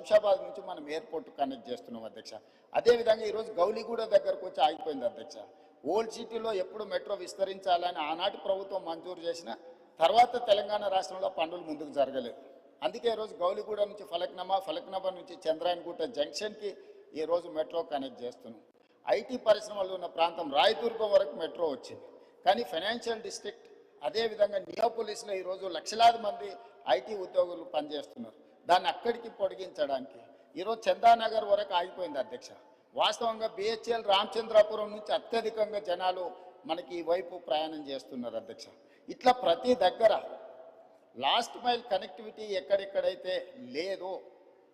శంషాబాద్ నుంచి మనం airport connect చేస్తున్నాం అధ్యక్ష. అదేవిధంగా ఈరోజు గౌలిగూడ దగ్గరకు వచ్చి ఆగిపోయింది అధ్యక్ష. ఓల్డ్ సిటీలో ఎప్పుడు మెట్రో విస్తరించాలని ఆనాటి ప్రభుత్వం మంజూరు చేసిన తర్వాత తెలంగాణ రాష్ట్రంలో పనులు ముందుకు జరగలేదు. అందుకే ఈరోజు గౌలిగూడ నుంచి ఫలక్నామా నుంచి చంద్రాయన్గుట్ట జంక్షన్కి ఈరోజు మెట్రో కనెక్ట్ చేస్తున్నాం. ఐటీ పరిశ్రమలు ఉన్న ప్రాంతం రాయదుర్గం వరకు మెట్రో వచ్చింది. కానీ ఫైనాన్షియల్ డిస్ట్రిక్ట్ అదేవిధంగా నియోపోలిస్లో ఈరోజు లక్షలాది మంది ఐటీ ఉద్యోగులు పనిచేస్తున్నారు. దాన్ని అక్కడికి పొడిగించడానికి ఈరోజు చందానగర్ వరకు ఆగిపోయింది అధ్యక్ష. వాస్తవంగా బిహెచ్ఎల్ రామచంద్రాపురం నుంచి అత్యధికంగా జనాలు మనకి ఈ వైపు ప్రయాణం చేస్తున్నారు అధ్యక్ష. ఇట్లా ప్రతి దగ్గర లాస్ట్ మైల్ కనెక్టివిటీ ఎక్కడెక్కడైతే లేదో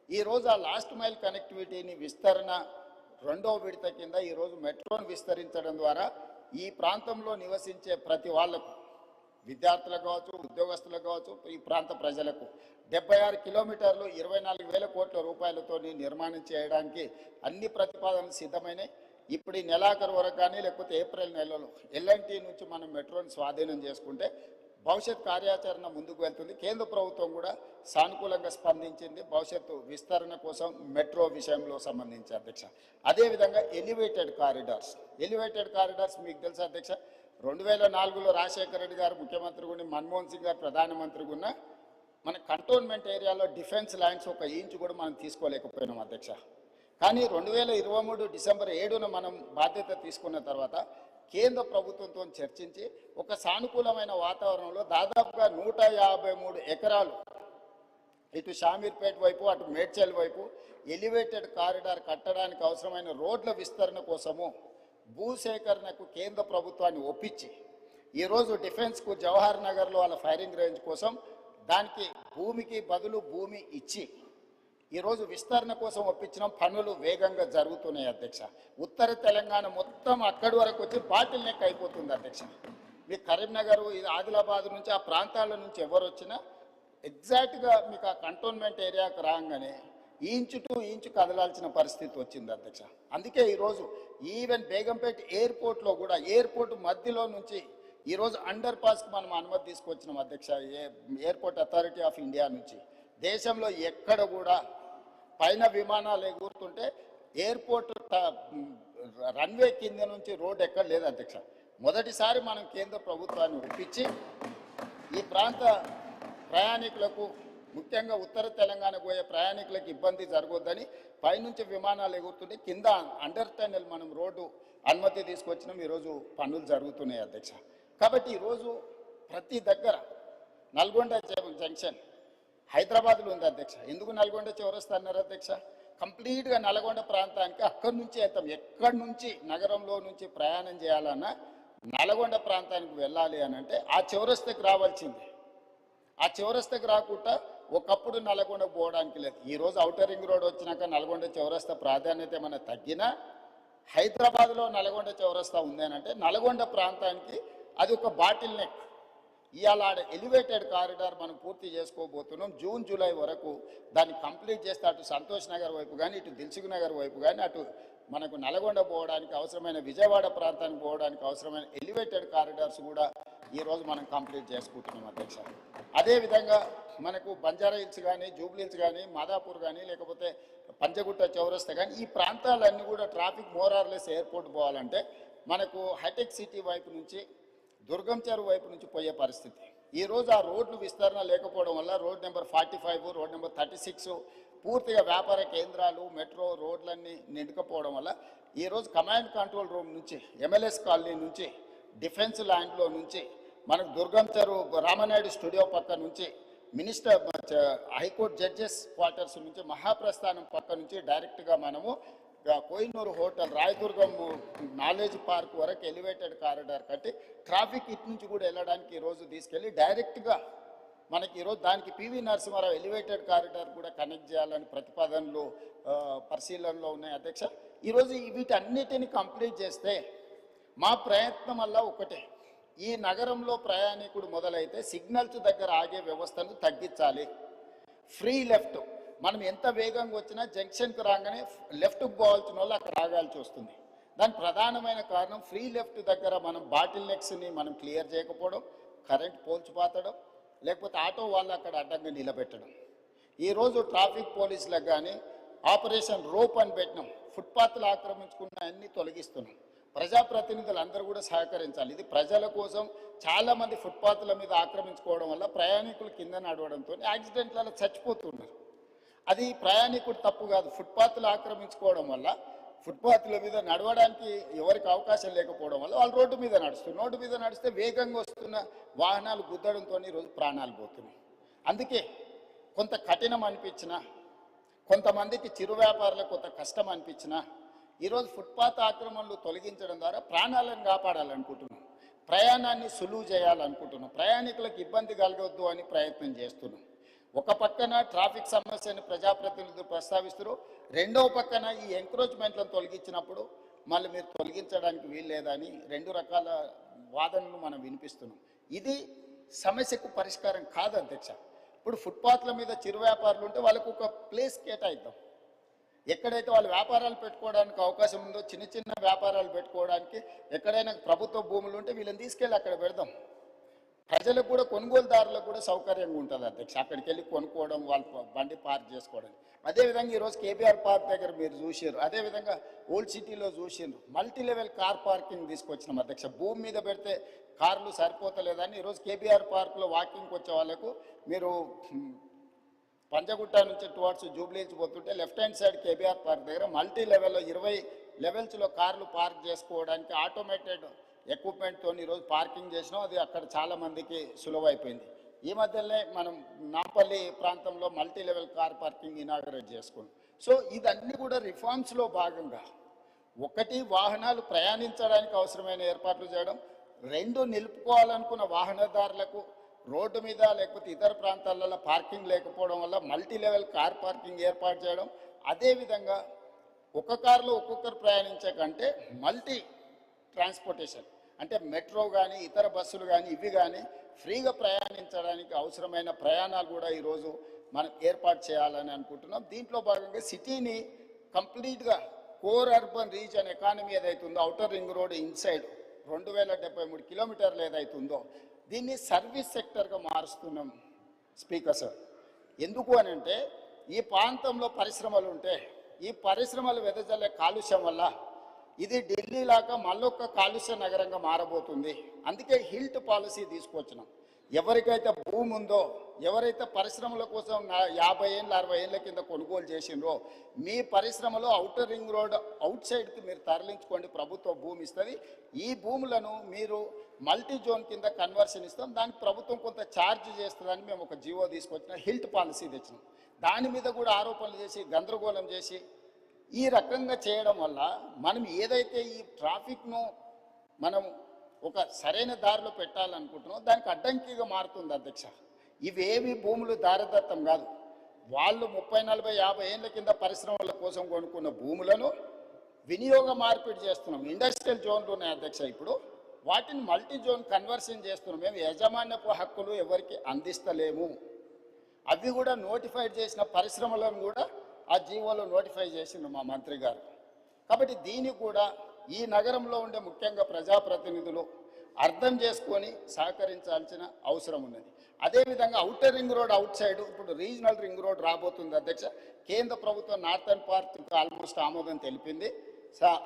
ఈరోజు ఆ లాస్ట్ మైల్ కనెక్టివిటీని విస్తరణ రెండో విడత కింద ఈరోజు మెట్రోను విస్తరించడం ద్వారా ఈ ప్రాంతంలో నివసించే ప్రతి వాళ్లకు, విద్యార్థులకు కావచ్చు, ఉద్యోగస్తులకు కావచ్చు, ఈ ప్రాంత ప్రజలకు 76 కిలోమీటర్లు 24,000 కోట్ల రూపాయలతో నిర్మాణం చేయడానికి అన్ని ప్రతిపాదనలు సిద్ధమైనాయి. ఇప్పుడు ఈ నెలాఖరు వరకు కానీ లేకపోతే ఏప్రిల్ నెలలో ఎల్ఎన్టీ నుంచి మనం మెట్రోని స్వాధీనం చేసుకుంటే భవిష్యత్ కార్యాచరణ ముందుకు వెళ్తుంది. కేంద్ర ప్రభుత్వం కూడా సానుకూలంగా స్పందించింది భవిష్యత్తు విస్తరణ కోసం మెట్రో విషయంలో సంబంధించి అధ్యక్ష. అదేవిధంగా ఎలివేటెడ్ కారిడార్స్ మీకు తెలుసు అధ్యక్ష. 2004లో రాజశేఖర రెడ్డి గారు ముఖ్యమంత్రిగా ఉండి మన్మోహన్ సింగ్ గారు ప్రధానమంత్రిగా ఉన్న మన కంటోన్మెంట్ ఏరియాలో డిఫెన్స్ ల్యాండ్స్ 1 ఇంచు కూడా మనం తీసుకోలేకపోయినాం అధ్యక్ష. కానీ 2023 డిసెంబర్ 7న మనం బాధ్యత తీసుకున్న తర్వాత కేంద్ర ప్రభుత్వంతో చర్చించి ఒక సానుకూలమైన వాతావరణంలో దాదాపుగా 153 ఎకరాలు ఇటు షామీర్పేట వైపు అటు మేడ్చల్ వైపు ఎలివేటెడ్ కారిడార్ కట్టడానికి అవసరమైన రోడ్ల విస్తరణ కోసము భూసేకరణకు కేంద్ర ప్రభుత్వాన్ని ఒప్పించి ఈరోజు డిఫెన్స్కు జవహర్ నగర్లో వాళ్ళ ఫైరింగ్ రేంజ్ కోసం దానికి భూమికి బదులు భూమి ఇచ్చి ఈరోజు విస్తరణ కోసం ఒప్పించిన పనులు వేగంగా జరుగుతున్నాయి అధ్యక్ష. ఉత్తర తెలంగాణ మొత్తం అక్కడి వరకు వచ్చి బాటిల్ నెక్ అయిపోతుంది అధ్యక్ష. మీ కరీంనగర్ ఆదిలాబాద్ నుంచి ఆ ప్రాంతాల నుంచి ఎవరు వచ్చినా ఎగ్జాక్ట్గా మీకు ఆ కంటోన్మెంట్ ఏరియాకు రాగానే ఇంచు టు ఇంచు కదలాల్సిన పరిస్థితి వచ్చింది అధ్యక్ష. అందుకే ఈరోజు ఈవెన్ బేగంపేట ఎయిర్పోర్ట్లో కూడా ఎయిర్పోర్ట్ మధ్యలో నుంచి ఈరోజు అండర్ పాస్కి మనం అనుమతి తీసుకొచ్చినాం అధ్యక్ష. ఎయిర్పోర్ట్ అథారిటీ ఆఫ్ ఇండియా నుంచి దేశంలో ఎక్కడ కూడా పైన విమానాలు ఎగురుతుంటే ఎయిర్పోర్ట్ రన్వే కింద నుంచి రోడ్ ఎక్కడ లేదు అధ్యక్ష. మొదటిసారి మనం కేంద్ర ప్రభుత్వాన్ని ఒప్పించి ఈ ప్రాంత ప్రయాణికులకు ముఖ్యంగా ఉత్తర తెలంగాణకు పోయే ప్రయాణికులకు ఇబ్బంది జరగొద్దని పైనుంచి విమానాలు ఎగురుతుంటే కింద అండర్ టన్నెల్ మనం రోడ్డు అనుమతి తీసుకొచ్చినాం. ఈరోజు పనులు జరుగుతున్నాయి అధ్యక్ష. కాబట్టి ఈరోజు ప్రతి దగ్గర నల్గొండ జంక్షన్ హైదరాబాద్లో ఉంది అధ్యక్ష. ఎందుకు నల్గొండ చౌరస్తా అన్నారు అధ్యక్ష? కంప్లీట్గా నల్గొండ ప్రాంతానికి అక్కడి నుంచి వెళ్తాం. ఎక్కడి నుంచి నగరంలో నుంచి ప్రయాణం చేయాలన్నా నల్గొండ ప్రాంతానికి వెళ్ళాలి అని అంటే ఆ చౌరస్తాకి రావాల్సిందే. ఆ చౌరస్తాకి రాకుండా ఒకప్పుడు నల్గొండ పోవడానికి లేదు. ఈరోజు ఔటర్ రింగ్ రోడ్ వచ్చినాక నల్గొండ చౌరస్తా ప్రాధాన్యత ఏమైనా తగ్గినా హైదరాబాద్లో నల్గొండ చౌరస్తా ఉంది అని అంటే నల్గొండ ప్రాంతానికి అది ఒక బాటిల్ నెక్. ఇవాళ ఎలివేటెడ్ కారిడార్ మనం పూర్తి చేసుకోబోతున్నాం. జూన్ జూలై వరకు దాన్ని కంప్లీట్ చేస్తే అటు సంతోష్ నగర్ వైపు కానీ ఇటు దిల్సుఖ్ నగర్ వైపు కానీ అటు మనకు నల్గొండ పోవడానికి అవసరమైన విజయవాడ ప్రాంతానికి పోవడానికి అవసరమైన ఎలివేటెడ్ కారిడార్స్ కూడా ఈరోజు మనం కంప్లీట్ చేసుకుంటున్నాం అధ్యక్ష. అదేవిధంగా మనకు బంజారా హిల్స్ కానీ జూబ్లీ హిల్స్ కానీ మాదాపూర్ కానీ లేకపోతే పంజగుట్ట చౌరస్తా కానీ ఈ ప్రాంతాలన్నీ కూడా ట్రాఫిక్ మోరార్లెస్ ఎయిర్పోర్ట్ పోవాలంటే మనకు హైటెక్ సిటీ వైపు నుంచి దుర్గం చెరువు వైపు నుంచి పోయే పరిస్థితి. ఈరోజు ఆ రోడ్లు విస్తరణ లేకపోవడం వల్ల రోడ్ నెంబర్ 45 రోడ్ నెంబర్ 36 పూర్తిగా వ్యాపార కేంద్రాలు మెట్రో రోడ్లన్నీ నిండుకపోవడం వల్ల ఈరోజు కమాండ్ కంట్రోల్ రూమ్ నుంచి MLS కాలనీ నుంచి డిఫెన్స్ ల్యాండ్లో నుంచి మనకు దుర్గం చెరువు రామనాయుడు స్టూడియో పక్క నుంచి మినిస్టర్ హైకోర్టు జడ్జెస్ క్వార్టర్స్ నుంచి మహాప్రస్థానం పక్క నుంచి డైరెక్ట్గా మనము Kohinoor hotel Rayadurgam knowledge park వరకు ఎలివేటెడ్ కారిడార్ కట్టి ట్రాఫిక్ ఇటు నుంచి కూడా వెళ్ళడానికి ఈరోజు తీసుకెళ్ళి డైరెక్ట్గా మనకి ఈరోజు దానికి పివి నరసింహారావు ఎలివేటెడ్ కారిడార్ కూడా కనెక్ట్ చేయాలని ప్రతిపాదనలు పరిశీలనలో ఉన్నాయి అధ్యక్ష. ఈరోజు వీటన్నిటిని కంప్లీట్ చేస్తే మా ప్రయత్నం వల్ల ఒకటే, ఈ నగరంలో ప్రయాణికుడు మొదలైతే సిగ్నల్స్ దగ్గర ఆగే వ్యవస్థను తగ్గించాలి. ఫ్రీ లెఫ్ట్ మనం ఎంత వేగంగా వచ్చినా జంక్షన్కి రాగానే లెఫ్ట్కి పోవాల్సిన వాళ్ళు అక్కడ ఆగాల్సి వస్తుంది. దానికి ప్రధానమైన కారణం ఫ్రీ లెఫ్ట్ దగ్గర మనం బాటిల్ నెక్స్ని మనం క్లియర్ చేయకపోవడం, కరెంట్ పోల్చి పాతడం, లేకపోతే ఆటో వాళ్ళు అక్కడ అడ్డంగా నిలబెట్టడం. ఈరోజు ట్రాఫిక్ పోలీసులకు కానీ ఆపరేషన్ రోప్ అని పెట్టినాం. ఫుట్పాత్లు ఆక్రమించుకున్న అన్ని తొలగిస్తున్నాం. ప్రజాప్రతినిధులు అందరూ కూడా సహకరించాలి. ఇది ప్రజల కోసం. చాలామంది ఫుట్పాత్ల మీద ఆక్రమించుకోవడం వల్ల ప్రయాణికులు కింద నడవడంతో యాక్సిడెంట్లలో చచ్చిపోతున్నారు. అది ప్రయాణికుడు తప్పు కాదు. ఫుట్పాత్లు ఆక్రమించుకోవడం వల్ల ఫుట్పాత్ల మీద నడవడానికి ఎవరికి అవకాశం లేకపోవడం వల్ల వాళ్ళు రోడ్డు మీద నడుస్తున్నారు. రోడ్డు మీద నడిస్తే వేగంగా వస్తున్న వాహనాలు గుద్దడంతో ఈరోజు ప్రాణాలు పోతున్నాయి. అందుకే కొంత కఠినం అనిపించినా, కొంతమందికి చిరు వ్యాపారులకు కొంత కష్టం అనిపించినా ఈరోజు ఫుట్పాత్ ఆక్రమణలు తొలగించడం ద్వారా ప్రాణాలను కాపాడాలనుకుంటున్నాం. ప్రయాణాన్ని సులువు చేయాలనుకుంటున్నాం. ప్రయాణికులకు ఇబ్బంది కలగొద్దు అని ప్రయత్నం చేస్తున్నాం. ఒక పక్కన ట్రాఫిక్ సమస్యను ప్రజాప్రతినిధులు ప్రస్తావిస్తారు, రెండవ పక్కన ఈ ఎంక్రోచ్మెంట్లను తొలగించినప్పుడు మళ్ళీ మీరు తొలగించడానికి వీల్లేదని రెండు రకాల వాదనలు మనం వినిపిస్తున్నాం. ఇది సమస్యకు పరిష్కారం కాదు అధ్యక్ష. ఇప్పుడు ఫుట్పాత్ల మీద చిరు వ్యాపారులు ఉంటే వాళ్ళకు ఒక ప్లేస్ కేటాయిద్దాం. ఎక్కడైతే వాళ్ళు వ్యాపారాలు పెట్టుకోవడానికి అవకాశం ఉందో, చిన్న చిన్న వ్యాపారాలు పెట్టుకోవడానికి ఎక్కడైనా ప్రభుత్వ భూములు ఉంటే వీళ్ళని తీసుకెళ్ళి అక్కడ పెడదాం. ప్రజలకు కూడా, కొనుగోలుదారులకు కూడా సౌకర్యంగా ఉంటుంది అధ్యక్ష. అక్కడికి వెళ్ళి కొనుక్కోవడం, వాళ్ళ బండి పార్క్ చేసుకోవడం. అదేవిధంగా ఈరోజు కేబీఆర్ పార్క్ దగ్గర మీరు చూసారు, అదేవిధంగా ఓల్డ్ సిటీలో చూసారు, మల్టీ లెవెల్ కార్ పార్కింగ్ తీసుకొచ్చినాం అధ్యక్ష. భూమి మీద పెడితే కార్లు సరిపోతలేదని ఈరోజు కేబీఆర్ పార్క్లో వాకింగ్కి వచ్చే వాళ్ళకు మీరు పంజగుట్ట నుంచి టువర్డ్స్ జూబ్లీహిల్స్ పోతుంటే left hand side KBR park దగ్గర మల్టీ లెవెల్లో 20 లెవెల్స్లో కార్లు పార్క్ చేసుకోవడానికి ఆటోమేటెడ్ ఎక్విప్మెంట్తో ఈరోజు పార్కింగ్ చేసినాం. అది అక్కడ చాలామందికి సులువైపోయింది. ఈ మధ్యలోనే మనం నాంపల్లి ప్రాంతంలో multi level car parking inaugurate చేసుకున్నాం. సో ఇదన్నీ కూడా రిఫార్మ్స్లో భాగంగా, ఒకటి వాహనాలు ప్రయాణించడానికి అవసరమైన ఏర్పాట్లు చేయడం, రెండు నిలుపుకోవాలనుకున్న వాహనదారులకు రోడ్డు మీద లేకపోతే ఇతర ప్రాంతాలలో పార్కింగ్ లేకపోవడం వల్ల మల్టీ లెవెల్ కార్ పార్కింగ్ ఏర్పాటు చేయడం. అదేవిధంగా ఒక కారులో ఒక్కొక్కరు ప్రయాణించే కంటే మల్టీ ట్రాన్స్పోర్టేషన్ అంటే మెట్రో కానీ ఇతర బస్సులు కానీ ఇవి కానీ ఫ్రీగా ప్రయాణించడానికి అవసరమైన ప్రయాణాలు కూడా ఈరోజు మనం ఏర్పాటు చేయాలని అనుకుంటున్నాం. దీంట్లో భాగంగా సిటీని కంప్లీట్గా కోర్ అర్బన్ రీజన్ ఎకానమీ ఏదైతుందో, అవుటర్ రింగ్ రోడ్ ఇన్సైడ్ 2073 కిలోమీటర్లు ఏదైతుందో దీన్ని సర్వీస్ సెక్టర్గా మారుస్తున్నాం స్పీకర్ సార్. ఎందుకు అని అంటే ఈ ప్రాంతంలో పరిశ్రమలు ఉంటే ఈ పరిశ్రమలు వెదజల్లే కాలుష్యం వల్ల ఇది ఢిల్లీ లాగా మళ్ళొక్క కాలుష్య నగరంగా మారబోతుంది. అందుకే హిల్ట్ పాలసీ తీసుకొచ్చినాం. ఎవరికైతే భూమి ఉందో, ఎవరైతే పరిశ్రమల కోసం 50 ఏళ్ళ 60 ఏళ్ళ కింద కొనుగోలు చేసిండ్రో, మీ పరిశ్రమలో అవుటర్ రింగ్ రోడ్ అవుట్ సైడ్కి మీరు తరలించుకోండి, ప్రభుత్వ భూమి ఇస్తుంది. ఈ భూములను మీరు మల్టీ జోన్ కింద కన్వర్షన్ ఇస్తాం, దానికి ప్రభుత్వం కొంత ఛార్జ్ చేస్తుందని మేము ఒక జీవో తీసుకొచ్చిన హిల్ట్ పాలసీ తెచ్చినాం. దాని మీద కూడా ఆరోపణలు చేసి గందరగోళం చేసి ఈ రకంగా చేయడం వల్ల మనం ఏదైతే ఈ ట్రాఫిక్ను మనం ఒక సరైన దారిలో పెట్టాలనుకుంటున్నాం దానికి అడ్డంకిగా మారుతుంది అధ్యక్ష. ఇవేవి భూములు దారదత్తం కాదు. వాళ్ళు 30, 40, 50 ఏళ్ళ కింద పరిశ్రమల కోసం కొనుక్కున్న భూములను వినియోగ మార్పిడి చేస్తున్నాం. ఇండస్ట్రియల్ జోన్లు ఉన్నాయి అధ్యక్ష. ఇప్పుడు వాటిని మల్టీ జోన్ కన్వర్షన్ చేస్తున్నాం. మేము యజమాన్యపు హక్కులు ఎవరికి అందిస్తలేము. అవి కూడా నోటిఫైడ్ చేసిన పరిశ్రమలను కూడా ఆ జీవోలో నోటిఫై చేసిండు మా మంత్రి గారు. కాబట్టి దీన్ని కూడా ఈ నగరంలో ఉండే ముఖ్యంగా ప్రజాప్రతినిధులు అర్థం చేసుకొని సహకరించాల్సిన అవసరం ఉన్నది. అదేవిధంగా outer ring road out side ఇప్పుడు రీజనల్ రింగ్ రోడ్ రాబోతుంది అధ్యక్ష. కేంద్ర ప్రభుత్వం నార్థన్ పార్ట్ ఆల్మోస్ట్ ఆమోదం తెలిపింది.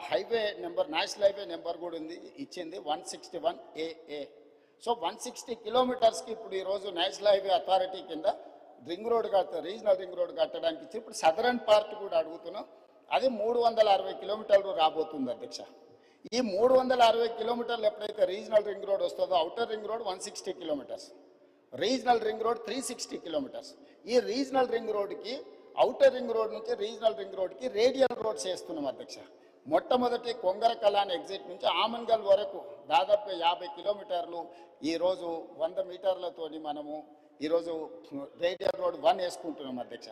Highway number, national highway number కూడా ఉంది, ఇచ్చింది 161 AA. సో 160 కిలోమీటర్స్కి ఇప్పుడు ఈరోజు నేషనల్ హైవే అథారిటీ కింద ring road regional ring road కట్టడానికి ఇచ్చి ఇప్పుడు సదరన్ పార్ట్ కూడా అడుగుతున్నాం. అది 360 కిలోమీటర్లు రాబోతుంది అధ్యక్ష. ఈ 360 కిలోమీటర్లు ఎప్పుడైతే రీజనల్ రింగ్ రోడ్ వస్తుందో, outer ring road 160 kilometres, regional ring road 360 kilometres. ఈ రీజనల్ రింగ్ రోడ్కి అవుటర్ రింగ్ రోడ్ నుంచి రీజనల్ రింగ్ రోడ్కి రేడియల్ రోడ్స్ వేస్తున్నాం అధ్యక్ష. మొట్టమొదటి కొంగర కలాన్ ఎగ్జిట్ నుంచి ఆమన్గల్ వరకు దాదాపు 50 కిలోమీటర్లు ఈరోజు 100 మీటర్లతోని మనము ఈరోజు రేడియల్ రోడ్ 1 వేసుకుంటున్నాం అధ్యక్ష.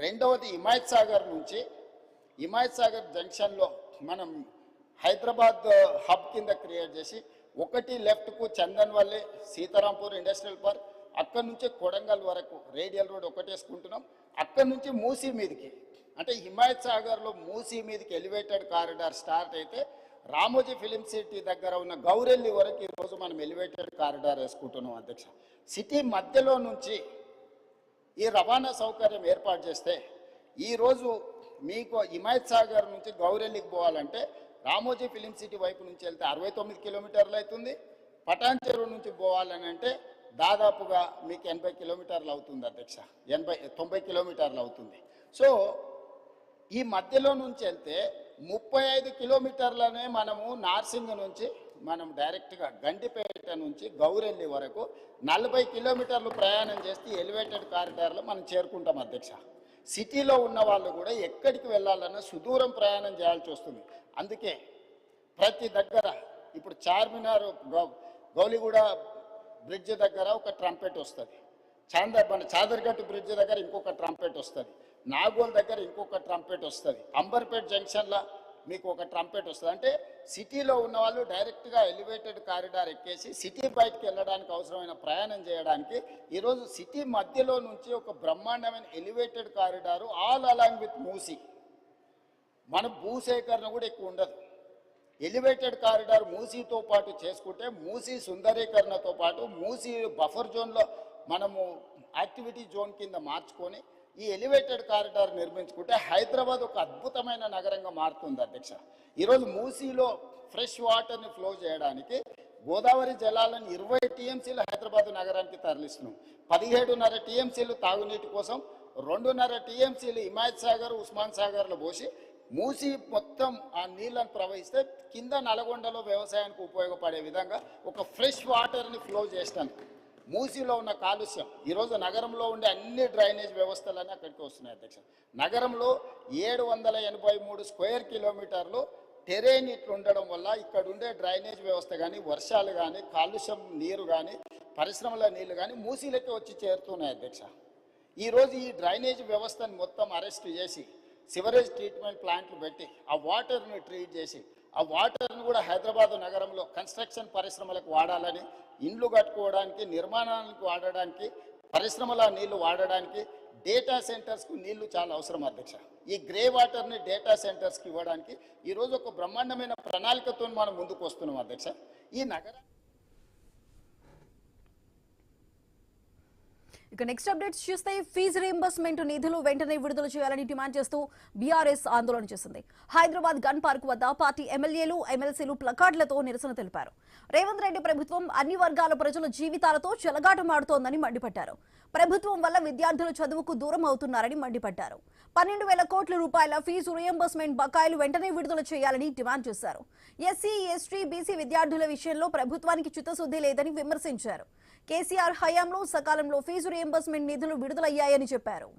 రెండవది హిమాయత్ సాగర్ నుంచి హిమాయత్ సాగర్ జంక్షన్లో మనం హైదరాబాద్ హబ్ కింద క్రియేట్ చేసి ఒకటి లెఫ్ట్కు చందన్వల్లి సీతారాంపూర్ ఇండస్ట్రియల్ పార్క్, అక్కడి నుంచి కొడంగల్ వరకు రేడియల్ రోడ్ ఒకటి వేసుకుంటున్నాం. అక్కడి నుంచి మూసీ మీదకి అంటే హిమాయత్ సాగర్లో మూసీ మీదకి ఎలివేటెడ్ కారిడార్ స్టార్ట్ అయితే రామోజీ ఫిలిం సిటీ దగ్గర ఉన్న గౌరెల్లి వరకు ఈరోజు మనం ఎలివేటెడ్ కారిడార్ వేసుకుంటున్నాం అధ్యక్ష. సిటీ మధ్యలో నుంచి ఈ రవాణా సౌకర్యం ఏర్పాటు చేస్తే ఈరోజు మీకు హిమాయత్ సాగర్ నుంచి గౌరెల్లికి పోవాలంటే రామోజీ ఫిలిం సిటీ వైపు నుంచి వెళ్తే 69 కిలోమీటర్లు అవుతుంది. పటాన్ చెరువు నుంచి పోవాలని అంటే దాదాపుగా మీకు 80 కిలోమీటర్లు అవుతుంది అధ్యక్ష, 90 కిలోమీటర్లు అవుతుంది. సో ఈ మధ్యలో నుంచి వెళ్తే 35 కిలోమీటర్లనే మనము నార్సింగ్ నుంచి మనం డైరెక్ట్గా గండిపేట నుంచి గౌరెల్లి వరకు 40 కిలోమీటర్లు ప్రయాణం చేస్తే ఎలివేటెడ్ కారిడార్లో మనం చేరుకుంటాం అధ్యక్ష. సిటీలో ఉన్న వాళ్ళు కూడా ఎక్కడికి వెళ్ళాలన్నా సుదూరం ప్రయాణం చేయాల్సి వస్తుంది. అందుకే ప్రతి దగ్గర ఇప్పుడు చార్మినార్ గౌలిగూడ బ్రిడ్జ్ దగ్గర ఒక ట్రంపెట్ వస్తుంది, చాదర్ఘట్ బ్రిడ్జ్ దగ్గర ఇంకొక ట్రంపెట్ వస్తుంది, నాగోల్ దగ్గర ఇంకొక ట్రంపెట్ వస్తుంది, అంబర్పేట్ జంక్షన్లో మీకు ఒక ట్రంపెట్ వస్తుంది. అంటే సిటీలో ఉన్న వాళ్ళు డైరెక్ట్గా ఎలివేటెడ్ కారిడార్ ఎక్కేసి సిటీ బయటకు వెళ్ళడానికి అవసరమైన ప్రయాణం చేయడానికి ఈరోజు సిటీ మధ్యలో నుంచి ఒక బ్రహ్మాండమైన elevated corridor all along with Musi. మన భూసేకరణ కూడా ఎక్కువ ఉండదు. ఎలివేటెడ్ కారిడార్ మూసీతో పాటు చేసుకుంటే మూసీ సుందరీకరణతో పాటు మూసీ బఫర్ జోన్లో మనము యాక్టివిటీ జోన్ కింద మార్చుకొని ఈ ఎలివేటెడ్ కారిడార్ నిర్మించుకుంటే హైదరాబాద్ ఒక అద్భుతమైన నగరంగా మారుతుంది అధ్యక్ష. ఈరోజు మూసీలో ఫ్రెష్ వాటర్ని ఫ్లో చేయడానికి గోదావరి జలాలను 20 టీఎంసీలు హైదరాబాద్ నగరానికి తరలిస్తున్నాం. 17.5 టీఎంసీలు తాగునీటి కోసం, 2.5 టీఎంసీలు హిమాయత్ సాగర్, ఉస్మాన్ సాగర్లో పోసి మూసి మొత్తం ఆ నీళ్ళను ప్రవహిస్తే కింద నల్గొండలో వ్యవసాయానికి ఉపయోగపడే విధంగా ఒక ఫ్రెష్ వాటర్ని ఫ్లో చేస్తాను. మూసీలో ఉన్న కాలుష్యం ఈరోజు నగరంలో ఉండే అన్ని డ్రైనేజ్ వ్యవస్థలన్నీ అక్కడికి వస్తున్నాయి అధ్యక్ష. నగరంలో 783 స్క్వేర్ కిలోమీటర్లు టెరేన్ ఇట్లు ఉండడం వల్ల ఇక్కడ ఉండే డ్రైనేజ్ వ్యవస్థ కానీ, వర్షాలు కానీ, కాలుష్యం నీరు కానీ, పరిశ్రమల నీళ్లు కానీ మూసీలకే వచ్చి చేరుతున్నాయి అధ్యక్ష. ఈరోజు ఈ డ్రైనేజ్ వ్యవస్థను మొత్తం అరెస్ట్ చేసి సివరేజ్ ట్రీట్మెంట్ ప్లాంట్లు పెట్టి ఆ వాటర్ని ట్రీట్ చేసి ఆ వాటర్ని కూడా హైదరాబాద్ నగరంలో కన్స్ట్రక్షన్ పరిశ్రమలకు వాడాలని, ఇండ్లు కట్టుకోవడానికి, నిర్మాణానికి వాడడానికి, పరిశ్రమల నీళ్లు వాడడానికి, డేటా సెంటర్స్కు నీళ్లు చాలా అవసరం అధ్యక్ష. ఈ గ్రే వాటర్ని డేటా సెంటర్స్కి ఇవ్వడానికి ఈరోజు ఒక బ్రహ్మాండమైన ప్రణాళికతో మనం ముందుకు వస్తున్నాం అధ్యక్ష. ఈ నగర ఇక నెక్స్ట్ అప్డేట్స్ చూస్తే ఫీజు రీయింబర్స్మెంట్ నిధులు వెంటనే విడుదల చేయాలని డిమాండ్ చేస్తూ బీఆర్ఎస్ ఆందోళన చేసింది. హైదరాబాద్ గన్ పార్క్ వద్ద పార్టీ ఎమ్మెల్యేలు, ఎమ్మెల్సీలు ప్లకార్డులతో నిరసన తెలిపారు. రేవంత్ రెడ్డి ప్రభుత్వం అన్ని వర్గాల ప్రజల జీవితాలతో చెలగాటమాడుతోందని మండిపడ్డారు. ప్రభుత్వం వల్ల విద్యార్థులు చదువుకు దూరం అవుతున్నారని మండిపడ్డారు. 12,000 కోట్ల రూపాయల ఫీజు రీయింబర్స్మెంట్ బకాయిలు వెంటనే విడుదల చేయాలని డిమాండ్ చేశారు. ఎస్సీ, ఎస్టీ, బీసీ విద్యార్థుల విషయంలో ప్రభుత్వానికి చిత్తశుద్ధి లేదని విమర్శించారు. కేసీఆర్ హయాంలో సకాలంలో ఫీజు రీయింబర్స్మెంట్ నిధులు విడుదలయ్యాయని చెప్పారు.